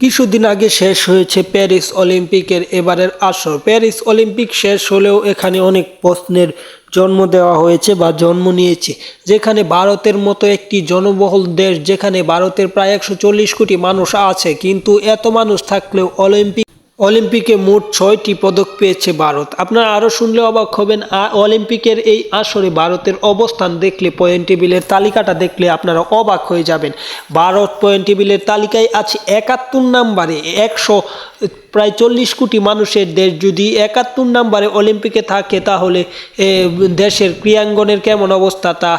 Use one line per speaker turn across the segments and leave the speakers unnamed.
কিছুদিন আগে শেষ হয়েছে প্যারিস অলিম্পিকের এবারের আসর। প্যারিস অলিম্পিক শেষ হলেও এখানে অনেক প্রশ্নের জন্ম দেওয়া হয়েছে বা জন্ম নিয়েছে, যেখানে ভারতের মতো একটি জনবহুল দেশ, যেখানে ভারতের প্রায় 140 কোটি মানুষ আছে, কিন্তু এত মানুষ থাকলেও অলিম্পিকে মোট 6টি পদক পেয়েছে ভারত। আপনারা আরও শুনলে অবাক হবেন। অলিম্পিকের এই আসরে ভারতের অবস্থান দেখলে, পয়েন্ট টেবিলের তালিকাটা দেখলে আপনারা অবাক হয়ে যাবেন। ভারত পয়েন্ট টেবিলের তালিকায় আছে 71 নম্বরে। প্রায় 40 কোটি মানুষের দেশ যদি 71 নম্বরে অলিম্পিকে থাকে, তাহলে দেশের ক্রীড়াঙ্গনের কেমন অবস্থা তা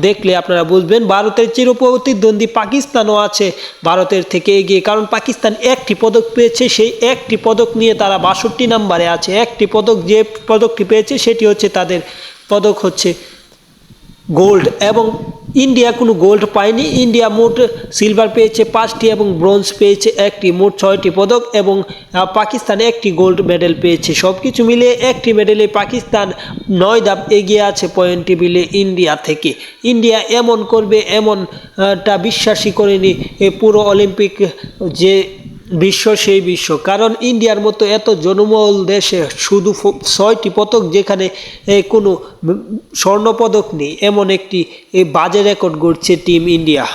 দেখলে আপনারা বুঝবেন। ভারতের চিরপ্রতিদ্বন্দ্বী পাকিস্তানও আছে ভারতের থেকে এগিয়ে, কারণ পাকিস্তান একটি পদক পেয়েছে। সেই একটি পদক নিয়ে তারা 62 নম্বরে আছে। একটি পদক, যে পদকটি পেয়েছে সেটি হচ্ছে তাদের পদক হচ্ছে গোল্ড, এবং ইন্ডিয়া কোনো গোল্ড পায়নি। ইন্ডিয়া মোট সিলভার পেয়েছে 5টি এবং ব্রোঞ্জ পেয়েছে 1টি, মোট 6টি পদক, এবং পাকিস্তান একটি গোল্ড মেডেল পেয়েছে। সব কিছু মিলিয়ে একটি মেডেলে পাকিস্তান 9 ধাপ এগিয়ে আছে পয়েন্ট টেবিলে ইন্ডিয়া থেকে। ইন্ডিয়া এমন করবে এমনটা বিশ্বাসই করেনি পুরো অলিম্পিক যে বিশ্ব, সেই বিশ্ব। কারণ ইন্ডিয়ার মতো এত জনবহুল দেশে শুধু 6টি পদক, যেখানে কোনো স্বর্ণপদক নেই, এমন একটি বাজে রেকর্ড গড়ছে টিম ইন্ডিয়া।